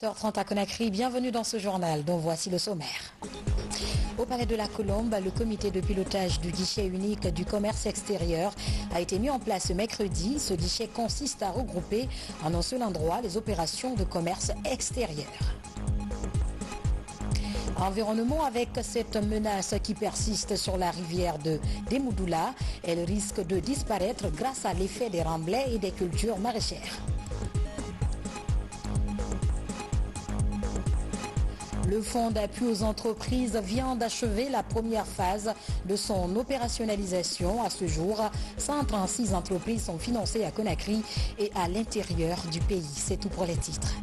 7h30 à Conakry, bienvenue dans ce journal dont voici le sommaire. Au Palais de la Colombe, le comité de pilotage du guichet unique du commerce extérieur a été mis en place ce mercredi. Ce guichet consiste à regrouper en un seul endroit les opérations de commerce extérieur. Environnement avec cette menace qui persiste sur la rivière de Demoudoula. Elle risque de disparaître grâce à l'effet des remblais et des cultures maraîchères. Le fonds d'appui aux entreprises vient d'achever la première phase de son opérationnalisation. À ce jour, 136 entreprises sont financées à Conakry et à l'intérieur du pays. C'est tout pour les titres.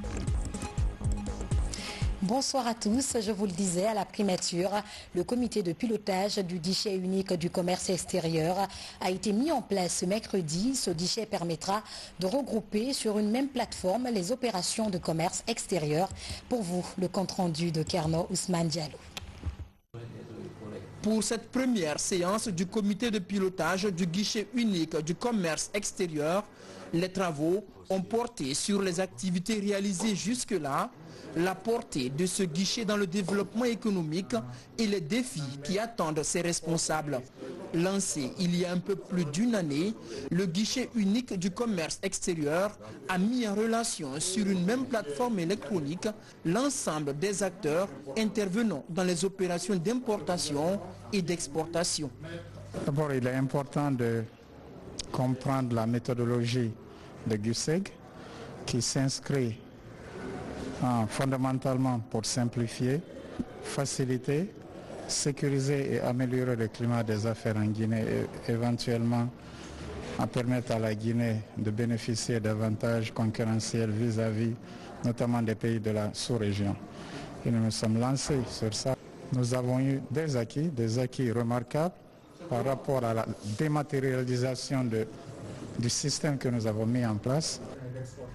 Bonsoir à tous, je vous le disais à la primature, le comité de pilotage du guichet unique du commerce extérieur a été mis en place ce mercredi. Ce guichet permettra de regrouper sur une même plateforme les opérations de commerce extérieur. Pour vous, le compte-rendu de Kerno Ousmane Diallo. Pour cette première séance du comité de pilotage du guichet unique du commerce extérieur, les travaux ont porté sur les activités réalisées jusque-là, la portée de ce guichet dans le développement économique et les défis qui attendent ses responsables. Lancé il y a un peu plus d'une année, le guichet unique du commerce extérieur a mis en relation sur une même plateforme électronique l'ensemble des acteurs intervenant dans les opérations d'importation et d'exportation. D'abord, il est important de comprendre la méthodologie de GUSEG qui s'inscrit fondamentalement pour simplifier, faciliter, sécuriser et améliorer le climat des affaires en Guinée et éventuellement à permettre à la Guinée de bénéficier d'avantages concurrentiels vis-à-vis notamment des pays de la sous-région. Et nous nous sommes lancés sur ça. Nous avons eu des acquis remarquables par rapport à la dématérialisation du système que nous avons mis en place.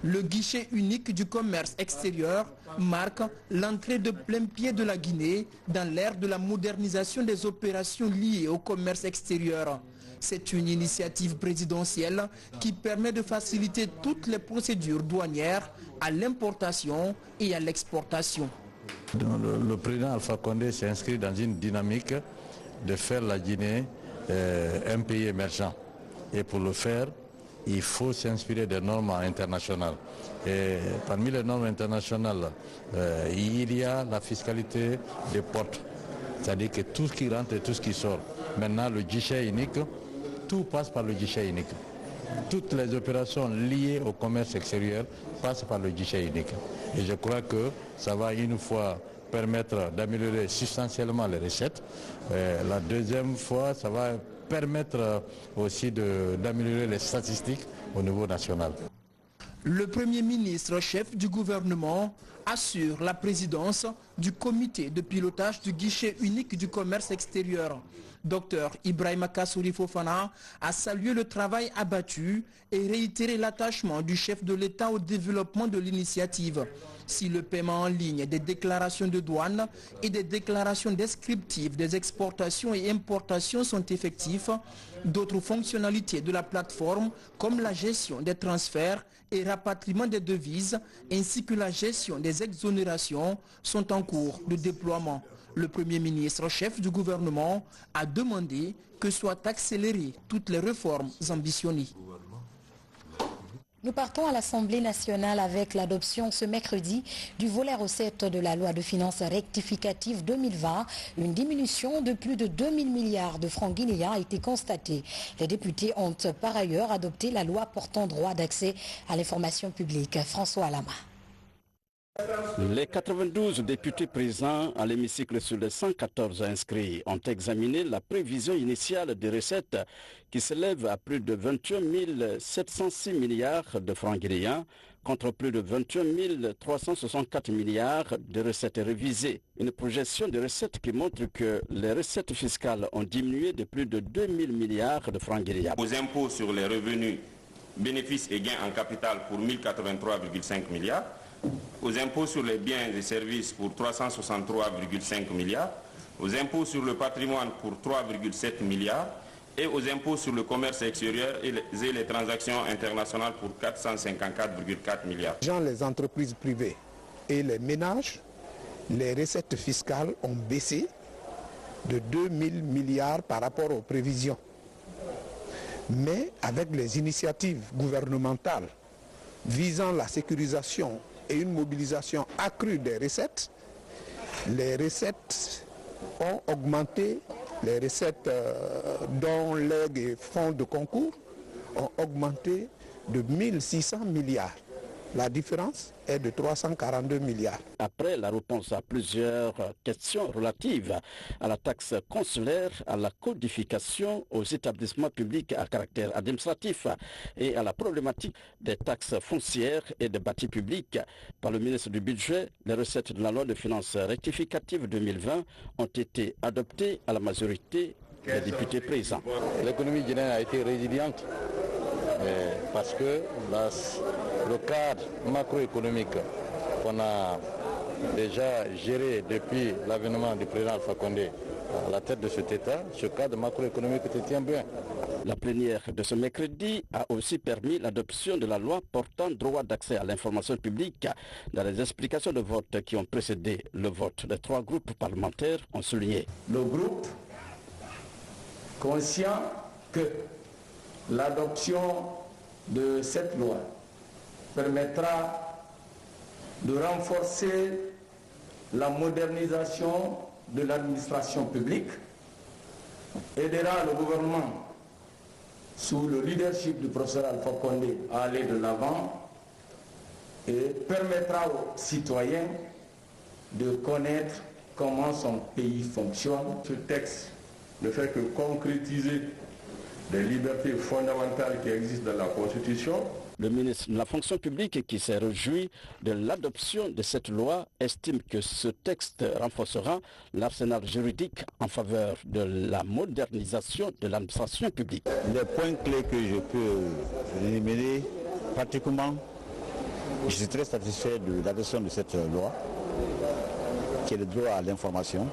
Le guichet unique du commerce extérieur marque l'entrée de plein pied de la Guinée dans l'ère de la modernisation des opérations liées au commerce extérieur. C'est une initiative présidentielle qui permet de faciliter toutes les procédures douanières à l'importation et à l'exportation. Le président Alpha Condé s'est inscrit dans une dynamique de faire la Guinée un pays émergent. Et pour le faire, il faut s'inspirer des normes internationales. Et parmi les normes internationales, il y a la fiscalité des portes. C'est-à-dire que tout ce qui rentre et tout ce qui sort. Maintenant, le guichet unique, tout passe par le guichet unique. Toutes les opérations liées au commerce extérieur passent par le guichet unique. Et je crois que ça va une fois permettre d'améliorer substantiellement les recettes. La deuxième fois, ça va permettre aussi d'améliorer les statistiques au niveau national. Le Premier ministre, chef du gouvernement, assure la présidence du comité de pilotage du guichet unique du commerce extérieur. Dr Ibrahima Kassouri Fofana a salué le travail abattu et réitéré l'attachement du chef de l'État au développement de l'initiative. Si le paiement en ligne des déclarations de douane et des déclarations descriptives des exportations et importations sont effectifs, d'autres fonctionnalités de la plateforme comme la gestion des transferts et rapatriement des devises ainsi que la gestion des exonérations sont en cours de déploiement. Le Premier ministre, chef du gouvernement, a demandé que soient accélérées toutes les réformes ambitionnées. Nous partons à l'Assemblée nationale avec l'adoption ce mercredi du volet recettes de la loi de finances rectificative 2020. Une diminution de plus de 2 000 milliards de francs guinéens a été constatée. Les députés ont par ailleurs adopté la loi portant droit d'accès à l'information publique. François Lama. Les 92 députés présents à l'hémicycle sur les 114 inscrits ont examiné la prévision initiale des recettes qui s'élève à plus de 21 706 milliards de francs guinéens contre plus de 21 364 milliards de recettes révisées. Une projection de recettes qui montre que les recettes fiscales ont diminué de plus de 2 000 milliards de francs guinéens. Aux impôts sur les revenus, bénéfices et gains en capital pour 1083,5 milliards. Aux impôts sur les biens et services pour 363,5 milliards, aux impôts sur le patrimoine pour 3,7 milliards et aux impôts sur le commerce extérieur et les transactions internationales pour 454,4 milliards. Les entreprises privées et les ménages, les recettes fiscales ont baissé de 2000 milliards par rapport aux prévisions. Mais avec les initiatives gouvernementales visant la sécurisation et une mobilisation accrue des recettes, les recettes ont augmenté, les recettes dont legs et fonds de concours ont augmenté de 1600 milliards. La différence est de 342 milliards. Après la réponse à plusieurs questions relatives à la taxe consulaire, à la codification, aux établissements publics à caractère administratif et à la problématique des taxes foncières et des bâtis publics par le ministre du Budget, les recettes de la loi de finances rectificative 2020 ont été adoptées à la majorité des députés présents. L'économie guinéenne a été résiliente parce que le cadre macroéconomique qu'on a déjà géré depuis l'avènement du président Alpha Condé à la tête de cet État, ce cadre macroéconomique tient bien. La plénière de ce mercredi a aussi permis l'adoption de la loi portant droit d'accès à l'information publique. Dans les explications de vote qui ont précédé le vote, les 3 groupes parlementaires ont souligné. Le groupe, conscient que l'adoption de cette loi permettra de renforcer la modernisation de l'administration publique, aidera le gouvernement sous le leadership du professeur Alpha Condé à aller de l'avant et permettra aux citoyens de connaître comment son pays fonctionne. Ce texte ne fait que concrétiser les libertés fondamentales qui existent dans la Constitution. Le ministre de la fonction publique, qui s'est réjoui de l'adoption de cette loi, estime que ce texte renforcera l'arsenal juridique en faveur de la modernisation de l'administration publique. Les points clés que je peux énumérer, pratiquement, je suis très satisfait de l'adoption de cette loi, qui est le droit à l'information.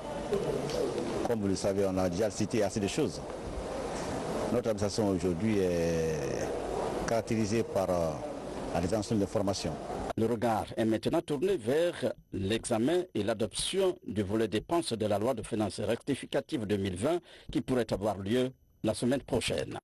Comme vous le savez, on a déjà cité assez de choses. Notre administration aujourd'hui est caractérisée par la détention de l'information. Le regard est maintenant tourné vers l'examen et l'adoption du volet dépenses de la loi de finances rectificative 2020 qui pourrait avoir lieu la semaine prochaine.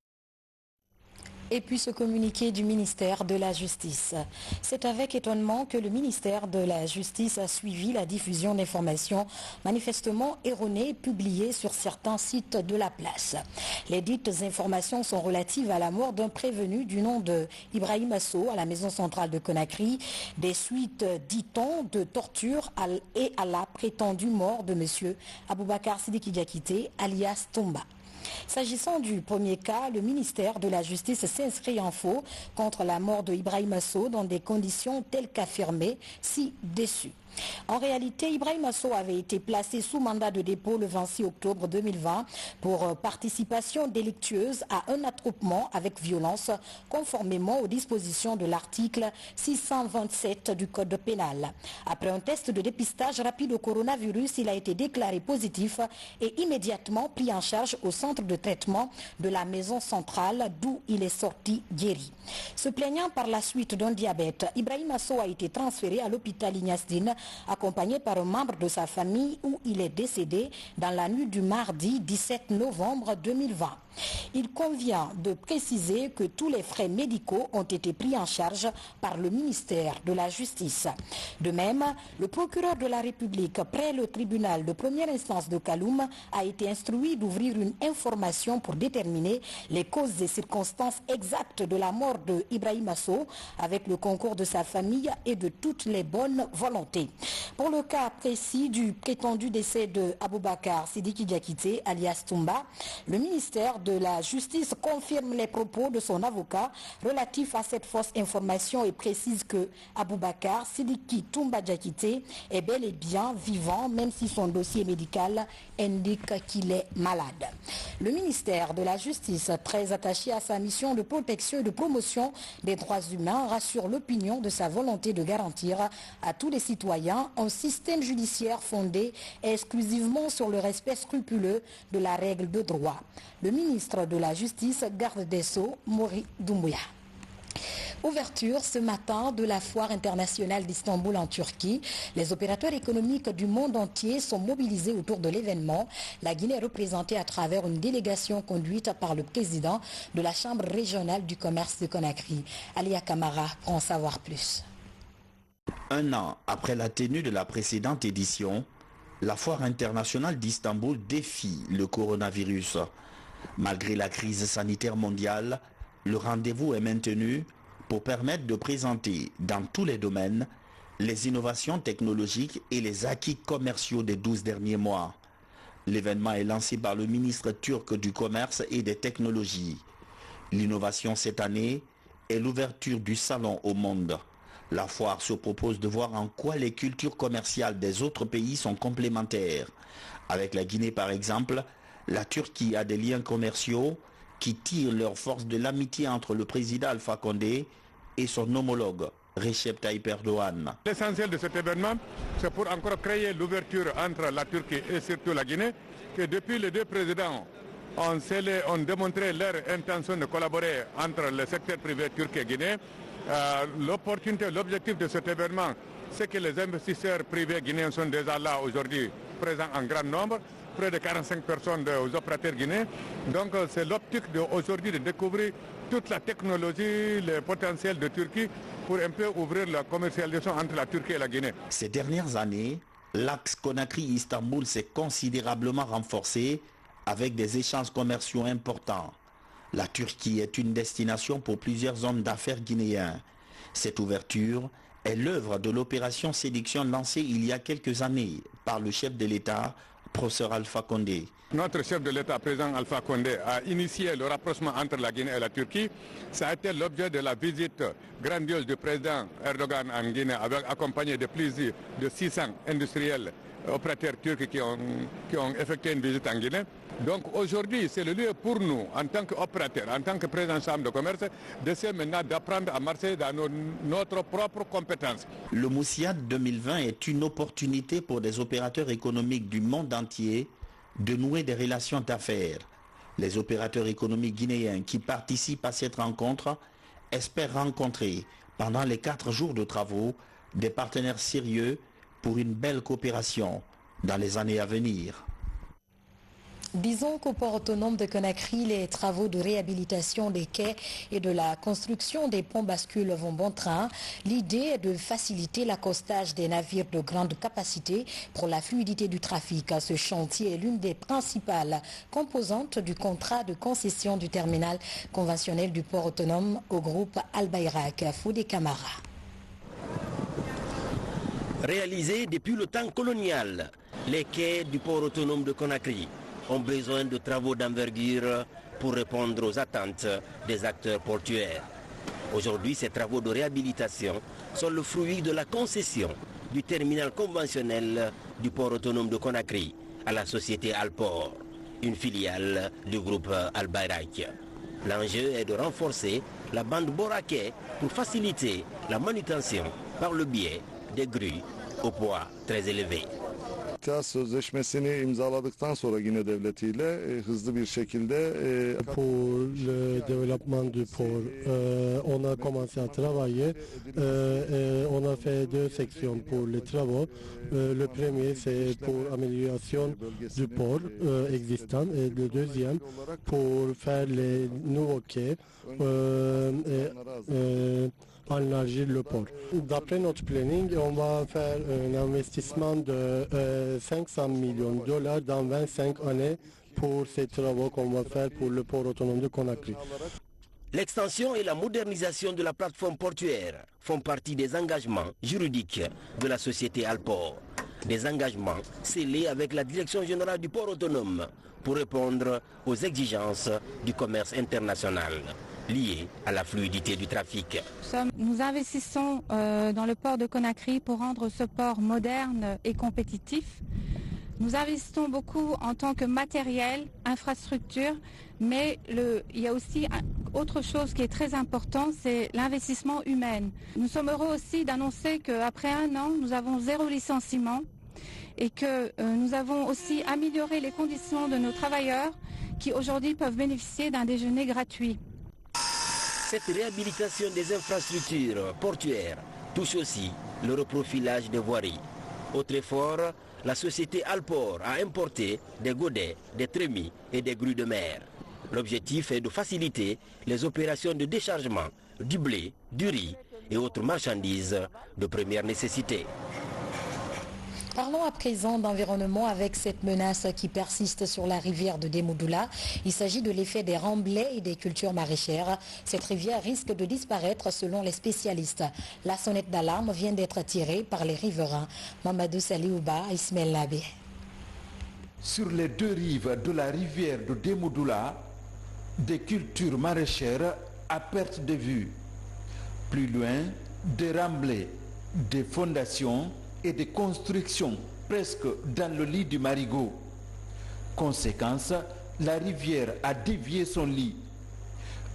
Et puis ce communiqué du ministère de la Justice. C'est avec étonnement que le ministère de la Justice a suivi la diffusion d'informations manifestement erronées publiées sur certains sites de la place. Les dites informations sont relatives à la mort d'un prévenu du nom de Ibrahim Asso à la maison centrale de Conakry, des suites, dit-on, de torture et à la prétendue mort de M. Aboubakar Sidiki Diakité, alias Tomba. S'agissant du premier cas, le ministère de la Justice s'inscrit en faux contre la mort de Ibrahim Asso dans des conditions telles qu'affirmées ci-dessus. En réalité, Ibrahim Asso avait été placé sous mandat de dépôt le 26 octobre 2020 pour participation délictueuse à un attroupement avec violence conformément aux dispositions de l'article 627 du Code pénal. Après un test de dépistage rapide au coronavirus, il a été déclaré positif et immédiatement pris en charge au centre de traitement de la maison centrale d'où il est sorti guéri. Se plaignant par la suite d'un diabète, Ibrahim Asso a été transféré à l'hôpital Ignasdine accompagné par un membre de sa famille où il est décédé dans la nuit du mardi 17 novembre 2020. Il convient de préciser que tous les frais médicaux ont été pris en charge par le ministère de la Justice. De même, le procureur de la République près le tribunal de première instance de Kaloum a été instruit d'ouvrir une information pour déterminer les causes et circonstances exactes de la mort de Ibrahim Asso avec le concours de sa famille et de toutes les bonnes volontés. Pour le cas précis du prétendu décès de Aboubakar Sidiki Diakité alias Tomba, le ministère de la Justice confirme les propos de son avocat relatifs à cette fausse information et précise que Aboubakar Sidiki Tomba Diakité est bel et bien vivant même si son dossier médical indique qu'il est malade. Le ministère de la Justice, très attaché à sa mission de protection et de promotion des droits humains, rassure l'opinion de sa volonté de garantir à tous les citoyens un système judiciaire fondé exclusivement sur le respect scrupuleux de la règle de droit. Le ministre de la Justice, garde des Sceaux, Mori Doumbouya. Ouverture ce matin de la foire internationale d'Istanbul en Turquie. Les opérateurs économiques du monde entier sont mobilisés autour de l'événement. La Guinée est représentée à travers une délégation conduite par le président de la Chambre régionale du commerce de Conakry. Alia Kamara pour en savoir plus. Un an après la tenue de la précédente édition, la foire internationale d'Istanbul défie le coronavirus. Malgré la crise sanitaire mondiale, le rendez-vous est maintenu pour permettre de présenter dans tous les domaines les innovations technologiques et les acquis commerciaux des 12 derniers mois. L'événement est lancé par le ministre turc du Commerce et des Technologies. L'innovation cette année est l'ouverture du salon au monde. La foire se propose de voir en quoi les cultures commerciales des autres pays sont complémentaires. Avec la Guinée par exemple, la Turquie a des liens commerciaux qui tirent leur force de l'amitié entre le président Alpha Condé et son homologue Recep Tayyip Erdogan. L'essentiel de cet événement, c'est pour encore créer l'ouverture entre la Turquie et surtout la Guinée, que depuis les deux présidents ont démontré leur intention de collaborer entre le secteur privé turc et guinéen. L'opportunité, l'objectif de cet événement, c'est que les investisseurs privés guinéens sont déjà là aujourd'hui, présents en grand nombre, près de 45 personnes aux opérateurs guinéens. Donc c'est l'optique aujourd'hui de découvrir toute la technologie, le potentiel de Turquie pour un peu ouvrir la commercialisation entre la Turquie et la Guinée. Ces dernières années, l'axe Conakry-Istanbul s'est considérablement renforcé avec des échanges commerciaux importants. La Turquie est une destination pour plusieurs hommes d'affaires guinéens. Cette ouverture est l'œuvre de l'opération séduction lancée il y a quelques années par le chef de l'État, professeur Alpha Condé. Notre chef de l'État, président Alpha Condé, a initié le rapprochement entre la Guinée et la Turquie. Ça a été l'objet de la visite grandiose du président Erdogan en Guinée, accompagné de plus de 600 industriels opérateurs turcs qui ont effectué une visite en Guinée. Donc aujourd'hui, c'est le lieu pour nous, en tant qu'opérateurs, en tant que président de la Chambre de commerce, d'essayer maintenant d'apprendre à marcher dans notre propre compétence. Le Moussiad 2020 est une opportunité pour des opérateurs économiques du monde entier de nouer des relations d'affaires. Les opérateurs économiques guinéens qui participent à cette rencontre espèrent rencontrer, pendant les 4 jours de travaux, des partenaires sérieux pour une belle coopération dans les années à venir. Disons qu'au port autonome de Conakry, les travaux de réhabilitation des quais et de la construction des ponts bascules vont bon train. L'idée est de faciliter l'accostage des navires de grande capacité pour la fluidité du trafic. Ce chantier est l'une des principales composantes du contrat de concession du terminal conventionnel du port autonome au groupe Al Bayrak. Foudé Camara. Réalisés depuis le temps colonial, les quais du port autonome de Conakry ont besoin de travaux d'envergure pour répondre aux attentes des acteurs portuaires. Aujourd'hui, ces travaux de réhabilitation sont le fruit de la concession du terminal conventionnel du port autonome de Conakry à la société Alport, une filiale du groupe Al Bayrak. L'enjeu est de renforcer la bande bord-à-quai pour faciliter la manutention par le biais des grues au poids très élevé. Sözleşmesini imzaladıktan sonra Gine devletiyle hızlı bir şekilde pour le développement du port, on a commencé à travailler, on a fait 2 sections pour les travaux. Le premier c'est pour amélioration du port existant et le deuxième pour faire les nouveaux quais élargir le port. D'après notre planning, on va faire un investissement de 500 millions de dollars dans 25 années pour ces travaux qu'on va faire pour le port autonome de Conakry. L'extension et la modernisation de la plateforme portuaire font partie des engagements juridiques de la société Alport. Des engagements scellés avec la Direction générale du port autonome pour répondre aux exigences du commerce international liées à la fluidité du trafic. Nous investissons dans le port de Conakry pour rendre ce port moderne et compétitif. Nous investissons beaucoup en tant que matériel, infrastructure, mais il y a aussi autre chose qui est très important, c'est l'investissement humain. Nous sommes heureux aussi d'annoncer qu'après 1 an, nous avons 0 licenciement et que nous avons aussi amélioré les conditions de nos travailleurs qui aujourd'hui peuvent bénéficier d'un déjeuner gratuit. Cette réhabilitation des infrastructures portuaires touche aussi le reprofilage des voiries. Autre effort, la société Alport a importé des godets, des trémies et des grues de mer. L'objectif est de faciliter les opérations de déchargement du blé, du riz et autres marchandises de première nécessité. Parlons à présent d'environnement avec cette menace qui persiste sur la rivière de Demoudoula. Il s'agit de l'effet des remblais et des cultures maraîchères. Cette rivière risque de disparaître selon les spécialistes. La sonnette d'alarme vient d'être tirée par les riverains. Mamadou Saliouba, Ismaël Labé. Sur les deux rives de la rivière de Demoudoula, des cultures maraîchères à perte de vue. Plus loin, des remblais, des fondations et des constructions presque dans le lit du marigot. Conséquence, la rivière a dévié son lit.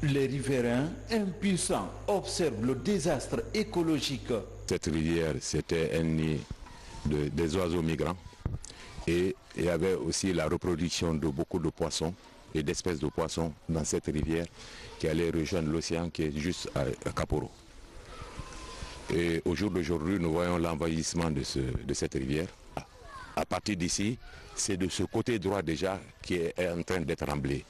Les riverains impuissants observent le désastre écologique. Cette rivière, c'était un nid des oiseaux migrants et il y avait aussi la reproduction de beaucoup de poissons et d'espèces de poissons dans cette rivière qui allait rejoindre l'océan qui est juste à Kaporo. Et au jour d'aujourd'hui, nous voyons l'envahissement de cette rivière. À partir d'ici, c'est de ce côté droit déjà qui est en train d'être remblé.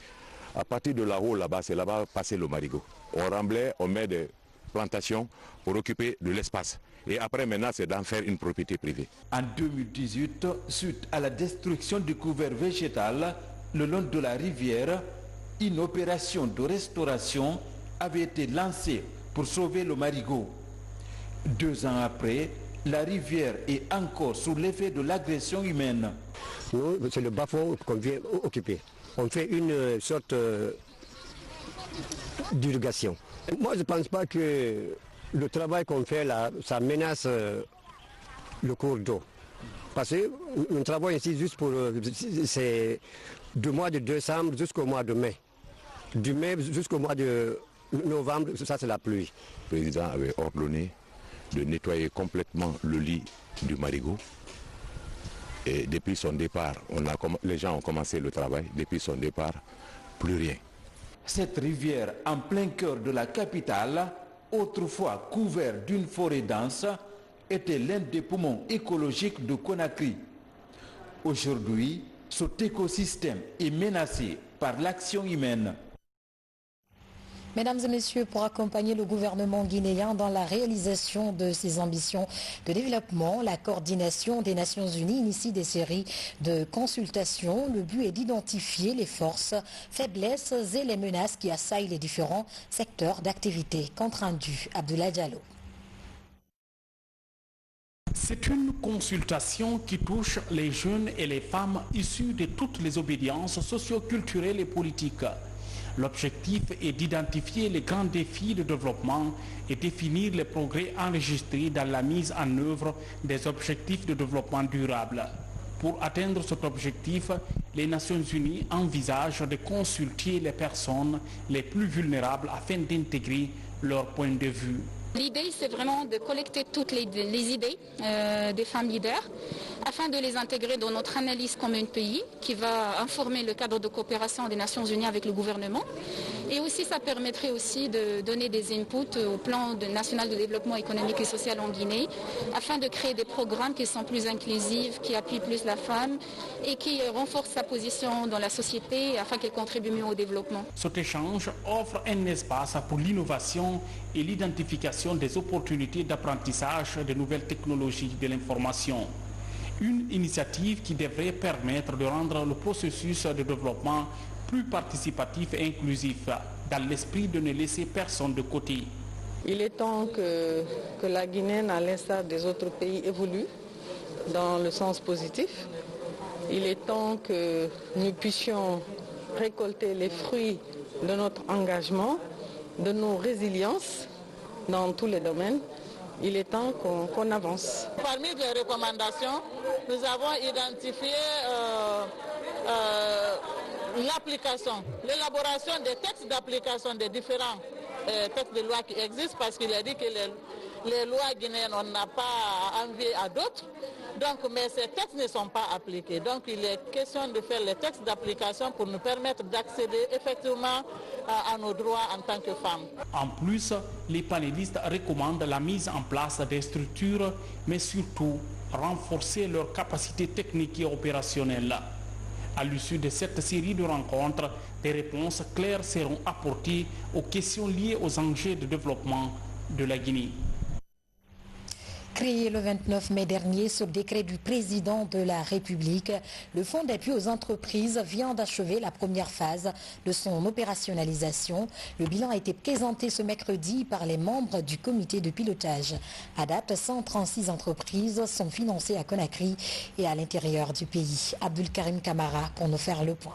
À partir de là-haut, là-bas, c'est là-bas passer le marigot. On remblait, on met des plantations pour occuper de l'espace. Et après, maintenant, c'est d'en faire une propriété privée. En 2018, suite à la destruction du couvert végétal le long de la rivière, une opération de restauration avait été lancée pour sauver le marigot. 2 ans après, la rivière est encore sous l'effet de l'agression humaine. Nous, c'est le bas-fond qu'on vient occuper. On fait une sorte d'irrigation. Moi, je ne pense pas que le travail qu'on fait là, ça menace le cours d'eau. Parce que nous travaillons ici juste pour... c'est du mois de décembre jusqu'au mois de mai. Du mai jusqu'au mois de novembre, ça c'est la pluie. Le président avait ordonné de nettoyer complètement le lit du marigot. Et depuis son départ, les gens ont commencé le travail. Depuis son départ, plus rien. Cette rivière en plein cœur de la capitale, autrefois couverte d'une forêt dense, était l'un des poumons écologiques de Conakry. Aujourd'hui, cet écosystème est menacé par l'action humaine. Mesdames et messieurs, pour accompagner le gouvernement guinéen dans la réalisation de ses ambitions de développement, la coordination des Nations Unies initie des séries de consultations. Le but est d'identifier les forces, faiblesses et les menaces qui assaillent les différents secteurs d'activité. Compte rendu, Abdoulaye Diallo. C'est une consultation qui touche les jeunes et les femmes issus de toutes les obédiences socio-culturelles et politiques. L'objectif est d'identifier les grands défis de développement et définir les progrès enregistrés dans la mise en œuvre des objectifs de développement durable. Pour atteindre cet objectif, les Nations Unies envisagent de consulter les personnes les plus vulnérables afin d'intégrer leur point de vue. L'idée, c'est vraiment de collecter toutes les idées des femmes leaders afin de les intégrer dans notre analyse commune pays qui va informer le cadre de coopération des Nations Unies avec le gouvernement. Et aussi, ça permettrait aussi de donner des inputs au plan national de développement économique et social en Guinée afin de créer des programmes qui sont plus inclusifs, qui appuient plus la femme et qui renforcent sa position dans la société afin qu'elle contribue mieux au développement. Cet échange offre un espace pour l'innovation et l'identification des opportunités d'apprentissage de nouvelles technologies de l'information. Une initiative qui devrait permettre de rendre le processus de développement plus participatif et inclusif, dans l'esprit de ne laisser personne de côté. Il est temps que la Guinée, à l'instar des autres pays, évolue dans le sens positif. Il est temps que nous puissions récolter les fruits de notre engagement, de nos résiliences dans tous les domaines. Il est temps qu'on avance. Parmi les recommandations, nous avons identifié l'application, l'élaboration des textes d'application des différents textes de loi qui existent, parce qu'il a dit que les lois guinéennes, on n'a pas à envier à d'autres. Donc, mais ces textes ne sont pas appliqués. Donc, il est question de faire les textes d'application pour nous permettre d'accéder effectivement à nos droits en tant que femmes. En plus, les panélistes recommandent la mise en place des structures, mais surtout renforcer leurs capacités techniques et opérationnelles. À l'issue de cette série de rencontres, des réponses claires seront apportées aux questions liées aux enjeux de développement de la Guinée. Créé le 29 mai dernier sur décret du président de la République, le Fonds d'appui aux entreprises vient d'achever la première phase de son opérationnalisation. Le bilan a été présenté ce mercredi par les membres du comité de pilotage. À date, 136 entreprises sont financées à Conakry et à l'intérieur du pays. Abdul Karim Kamara pour nous faire le point.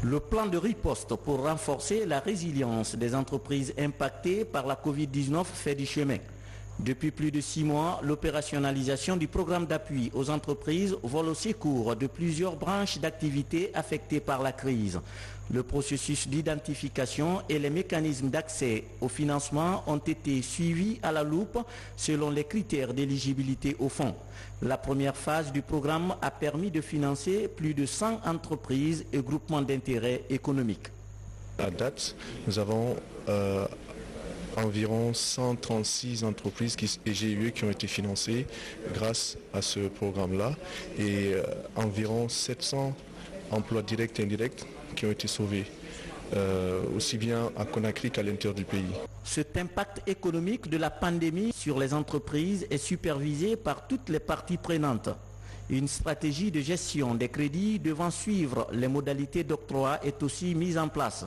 Le plan de riposte pour renforcer la résilience des entreprises impactées par la Covid-19 fait du chemin. Depuis plus de 6 mois, l'opérationnalisation du programme d'appui aux entreprises vole au secours de plusieurs branches d'activité affectées par la crise. Le processus d'identification et les mécanismes d'accès au financement ont été suivis à la loupe selon les critères d'éligibilité au fonds. La première phase du programme a permis de financer plus de 100 entreprises et groupements d'intérêt économiques. À date, nous avons environ 136 entreprises et GIE qui ont été financées grâce à ce programme-là et environ 700 emplois directs et indirects qui ont été sauvés, aussi bien à Conakry qu'à l'intérieur du pays. Cet impact économique de la pandémie sur les entreprises est supervisé par toutes les parties prenantes. Une stratégie de gestion des crédits devant suivre les modalités d'octroi est aussi mise en place.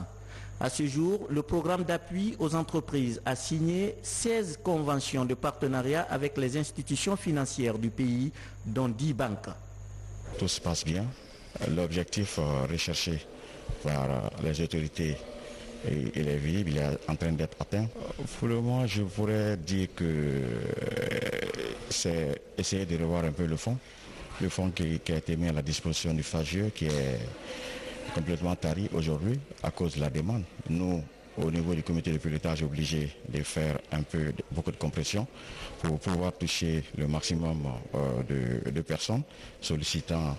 À ce jour, le programme d'appui aux entreprises a signé 16 conventions de partenariat avec les institutions financières du pays, dont 10 banques. Tout se passe bien. L'objectif recherché par les autorités il est visible, il est en train d'être atteint. Pour le moment, je pourrais dire que c'est essayer de revoir un peu le fonds qui a été mis à la disposition du FAGE, qui est complètement tari aujourd'hui à cause de la demande. Nous, au niveau du comité de pilotage, obligés de faire beaucoup de compression pour pouvoir toucher le maximum de personnes sollicitant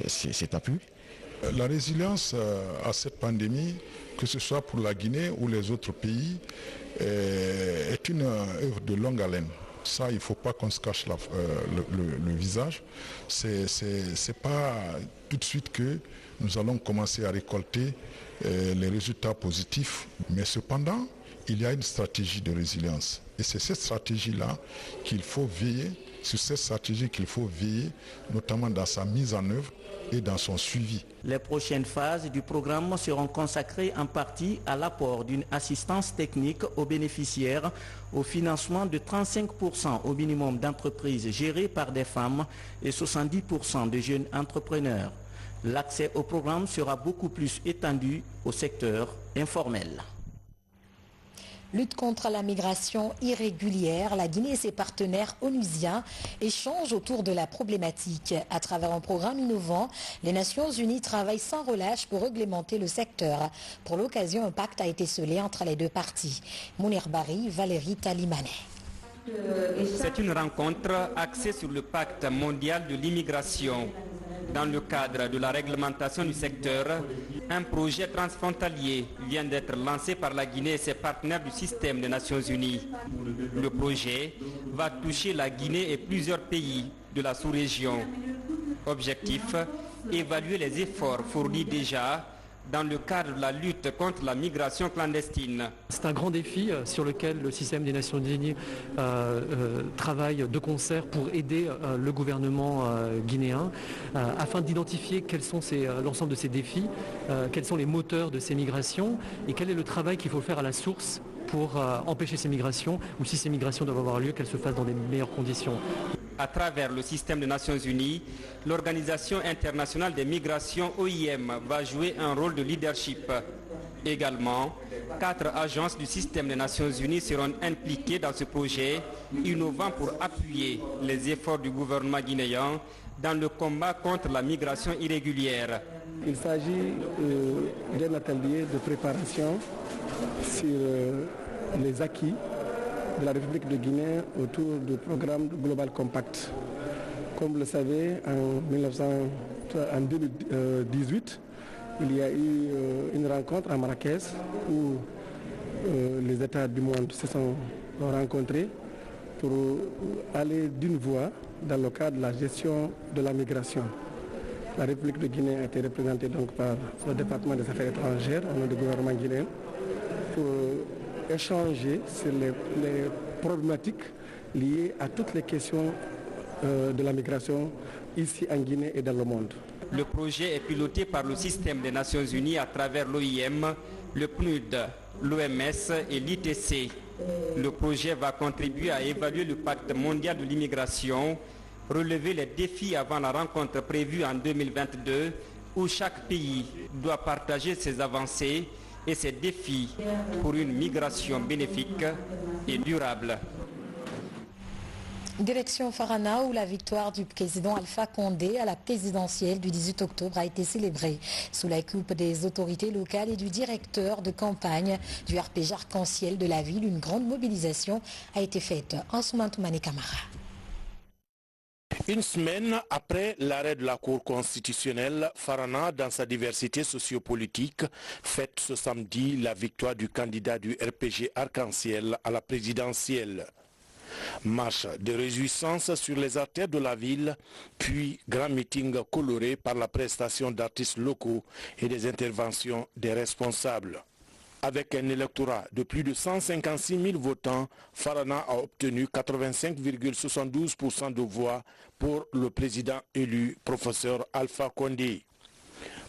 cet appui. La résilience à cette pandémie, que ce soit pour la Guinée ou les autres pays, est une œuvre de longue haleine. Ça, il ne faut pas qu'on se cache le visage. C'est pas tout de suite que nous allons commencer à récolter les résultats positifs. Mais cependant, il y a une stratégie de résilience. Et c'est cette stratégie-là qu'il faut veiller, sur cette stratégie qu'il faut veiller, notamment dans sa mise en œuvre et dans son suivi. Les prochaines phases du programme seront consacrées en partie à l'apport d'une assistance technique aux bénéficiaires, au financement de 35% au minimum d'entreprises gérées par des femmes et 70% de jeunes entrepreneurs. L'accès au programme sera beaucoup plus étendu au secteur informel. Lutte contre la migration irrégulière, la Guinée et ses partenaires onusiens échangent autour de la problématique. À travers un programme innovant, les Nations Unies travaillent sans relâche pour réglementer le secteur. Pour l'occasion, un pacte a été scellé entre les deux parties. Mounir Bari, Valérie Talimane. C'est une rencontre axée sur le pacte mondial de l'immigration. Dans le cadre de la réglementation du secteur, un projet transfrontalier vient d'être lancé par la Guinée et ses partenaires du système des Nations Unies. Le projet va toucher la Guinée et plusieurs pays de la sous-région. Objectif, évaluer les efforts fournis déjà dans le cadre de la lutte contre la migration clandestine. C'est un grand défi sur lequel le système des Nations Unies travaille de concert pour aider le gouvernement guinéen afin d'identifier quels sont l'ensemble de ces défis, quels sont les moteurs de ces migrations et quel est le travail qu'il faut faire à la source pour empêcher ces migrations ou si ces migrations doivent avoir lieu, qu'elles se fassent dans des meilleures conditions. À travers le système des Nations Unies, l'Organisation internationale des migrations OIM va jouer un rôle de leadership. Également, 4 agences du système des Nations Unies seront impliquées dans ce projet, innovant pour appuyer les efforts du gouvernement guinéen dans le combat contre la migration irrégulière. Il s'agit d'un atelier de préparation sur les acquis de la République de Guinée autour du programme Global Compact. Comme vous le savez, en 2018, il y a eu une rencontre à Marrakech où les États du monde se sont rencontrés pour aller d'une voie dans le cadre de la gestion de la migration. La République de Guinée a été représentée donc par le département des affaires étrangères au nom du gouvernement guinéen pour échanger sur les problématiques liées à toutes les questions de la migration ici en Guinée et dans le monde. Le projet est piloté par le système des Nations Unies à travers l'OIM, le PNUD, l'OMS et l'ITC. Le projet va contribuer à évaluer le pacte mondial de l'immigration, relever les défis avant la rencontre prévue en 2022 où chaque pays doit partager ses avancées et ses défis pour une migration bénéfique et durable. Direction Farana où la victoire du président Alpha Condé à la présidentielle du 18 octobre a été célébrée. Sous la coupe des autorités locales et du directeur de campagne du RPG Arc-en-Ciel de la ville, une grande mobilisation a été faite en Soumantoumane Camara. Une semaine après l'arrêt de la Cour constitutionnelle, Farana, dans sa diversité sociopolitique, fête ce samedi la victoire du candidat du RPG Arc-en-Ciel à la présidentielle. Marche de réjouissance sur les artères de la ville, puis grand meeting coloré par la prestation d'artistes locaux et des interventions des responsables. Avec un électorat de plus de 156 000 votants, Farana a obtenu 85,72% de voix pour le président élu, professeur Alpha Condé.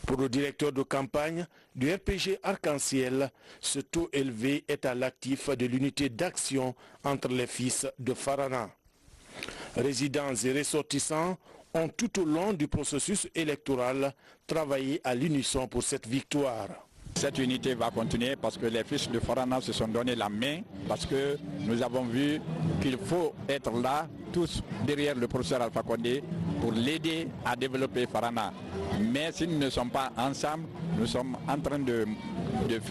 Pour le directeur de campagne du RPG Arc-en-Ciel, ce taux élevé est à l'actif de l'unité d'action entre les fils de Farana. Résidents et ressortissants ont tout au long du processus électoral travaillé à l'unisson pour cette victoire. Cette unité va continuer parce que les fils de Farana se sont donné la main, parce que nous avons vu qu'il faut être là, tous derrière le professeur Alpha Condé, pour l'aider à développer Farana. Mais si nous ne sommes pas ensemble, nous sommes en train de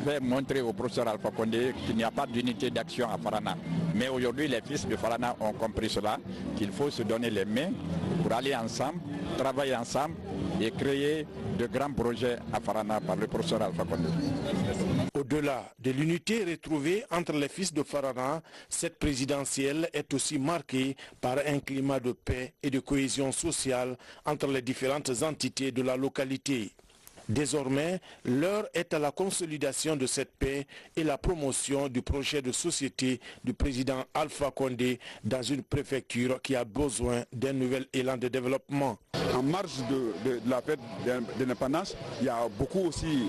faire montrer au professeur Alpha Condé qu'il n'y a pas d'unité d'action à Farana. Mais aujourd'hui, les fils de Farana ont compris cela, qu'il faut se donner les mains pour aller ensemble, travailler ensemble et créer de grands projets à Farana par le professeur Alpha Condé. Au-delà de l'unité retrouvée entre les fils de Farana, cette présidentielle est aussi marquée par un climat de paix et de cohésion sociale entre les différentes entités de la localité. Désormais, l'heure est à la consolidation de cette paix et la promotion du projet de société du président Alpha Condé dans une préfecture qui a besoin d'un nouvel élan de développement. En marge de la fête de l'indépendance, il y a beaucoup aussi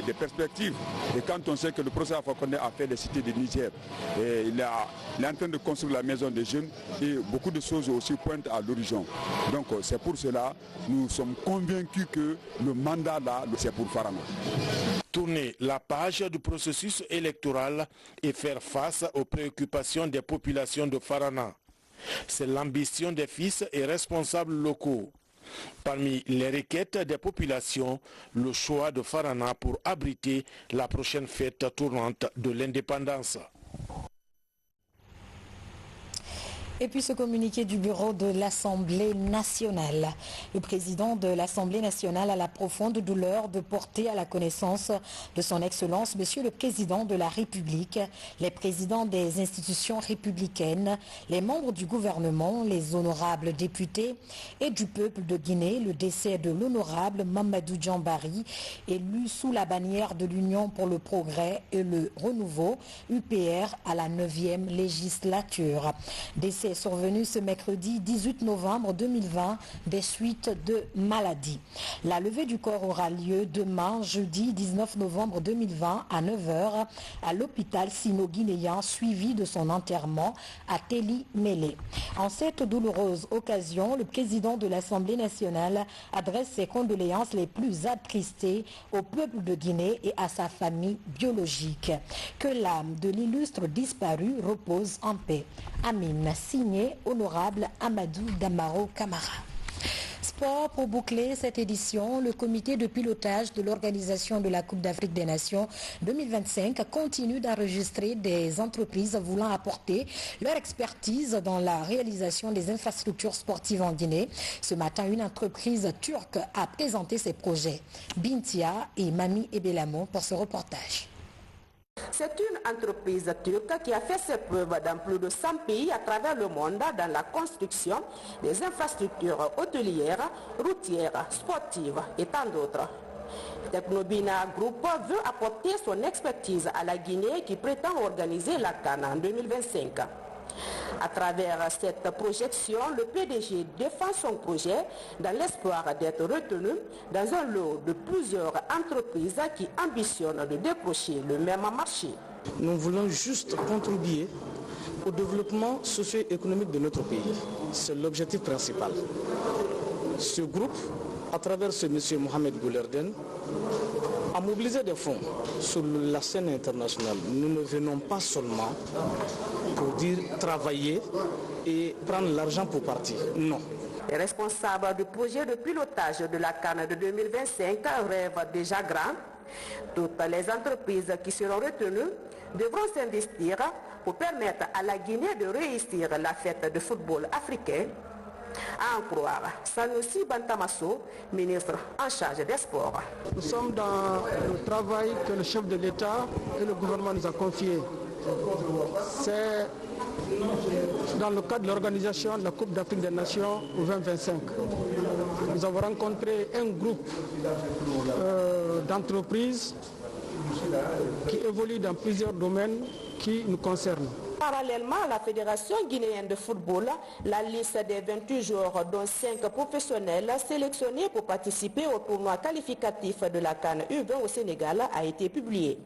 de perspectives. Et quand on sait que le professeur Alpha Condé a fait les cités de Niger, il est en train de construire la maison des jeunes et beaucoup de choses aussi pointent à l'horizon. Donc c'est pour cela que nous sommes convaincus que le mandat là, c'est pour Farana. Tourner la page du processus électoral et faire face aux préoccupations des populations de Farana. C'est l'ambition des fils et responsables locaux. Parmi les requêtes des populations, le choix de Farana pour abriter la prochaine fête tournante de l'indépendance. Et puis ce communiqué du bureau de l'Assemblée nationale. Le président de l'Assemblée nationale a la profonde douleur de porter à la connaissance de son Excellence, Monsieur le Président de la République, les présidents des institutions républicaines, les membres du gouvernement, les honorables députés et du peuple de Guinée, le décès de l'honorable Mamadou Djambari, élu sous la bannière de l'Union pour le progrès et le renouveau, UPR, à la 9e législature. Décès survenu ce mercredi 18 novembre 2020 des suites de maladie. La levée du corps aura lieu demain, jeudi 19 novembre 2020 à 9h à l'hôpital sino-guinéen, suivi de son enterrement à Téli-Mélé. En cette douloureuse occasion, le président de l'Assemblée nationale adresse ses condoléances les plus attristées au peuple de Guinée et à sa famille biologique. Que l'âme de l'illustre disparu repose en paix. Amin. Signé honorable Amadou Damaro Camara. sport, pour boucler cette édition, le comité de pilotage de l'organisation de la Coupe d'Afrique des Nations 2025 continue d'enregistrer des entreprises voulant apporter leur expertise dans la réalisation des infrastructures sportives en Guinée. Ce matin, une entreprise turque a présenté ses projets. Bintia et Mami Ebelamo pour ce reportage. C'est une entreprise turque qui a fait ses preuves dans plus de 100 pays à travers le monde dans la construction des infrastructures hôtelières, routières, sportives et tant d'autres. Technobina Group veut apporter son expertise à la Guinée qui prétend organiser la CAN en 2025. À travers cette projection, le PDG défend son projet dans l'espoir d'être retenu dans un lot de plusieurs entreprises qui ambitionnent de décrocher le même marché. Nous voulons juste contribuer au développement socio-économique de notre pays. C'est l'objectif principal. Ce groupe, à travers ce monsieur Mohamed Goulerden, a mobilisé des fonds sur la scène internationale. Nous ne venons pas seulement pour dire travailler et prendre l'argent pour partir. Non. Les responsables du projet de pilotage de la CAN de 2025 rêvent déjà grand. Toutes les entreprises qui seront retenues devront s'investir pour permettre à la Guinée de réussir la fête de football africain. À en croire Sanusi Bantamasso, ministre en charge des sports. Nous sommes dans le travail que le chef de l'État et le gouvernement nous a confié. C'est dans le cadre de l'organisation de la Coupe d'Afrique des Nations 2025. Nous avons rencontré un groupe d'entreprises qui évoluent dans plusieurs domaines qui nous concernent. Parallèlement à la Fédération guinéenne de football, la liste des 28 joueurs, dont 5 professionnels sélectionnés pour participer au tournoi qualificatif de la CAN U20 au Sénégal, a été publiée.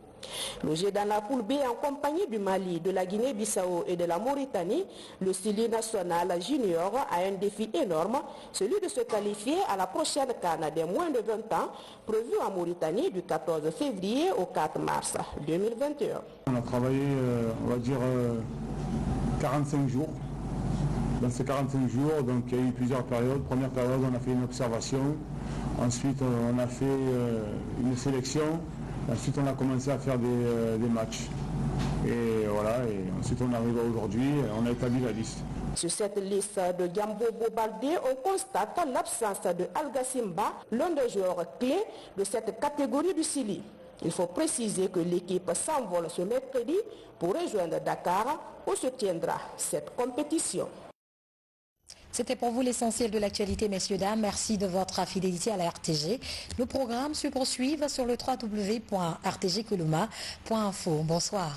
Logé dans la poule B en compagnie du Mali, de la Guinée-Bissau et de la Mauritanie, le Sili national junior a un défi énorme, celui de se qualifier à la prochaine CAN des moins de 20 ans, prévue en Mauritanie du 14 février au 4 mars 2021. On a travaillé, on va dire, 45 jours. Dans ces 45 jours, donc, il y a eu plusieurs périodes. Première période, on a fait une observation. Ensuite, on a fait une sélection. Ensuite, on a commencé à faire des matchs. Et voilà, et ensuite on arrive à aujourd'hui, on a établi la liste. Sur cette liste de Gambobo Baldé, on constate l'absence de Algassimba, l'un des joueurs clés de cette catégorie du Sili. Il faut préciser que l'équipe s'envole ce mercredi pour rejoindre Dakar où se tiendra cette compétition. C'était pour vous l'essentiel de l'actualité, messieurs, dames. Merci de votre fidélité à la RTG. Nos programmes se poursuivent sur le www.rtgcoloma.info. Bonsoir.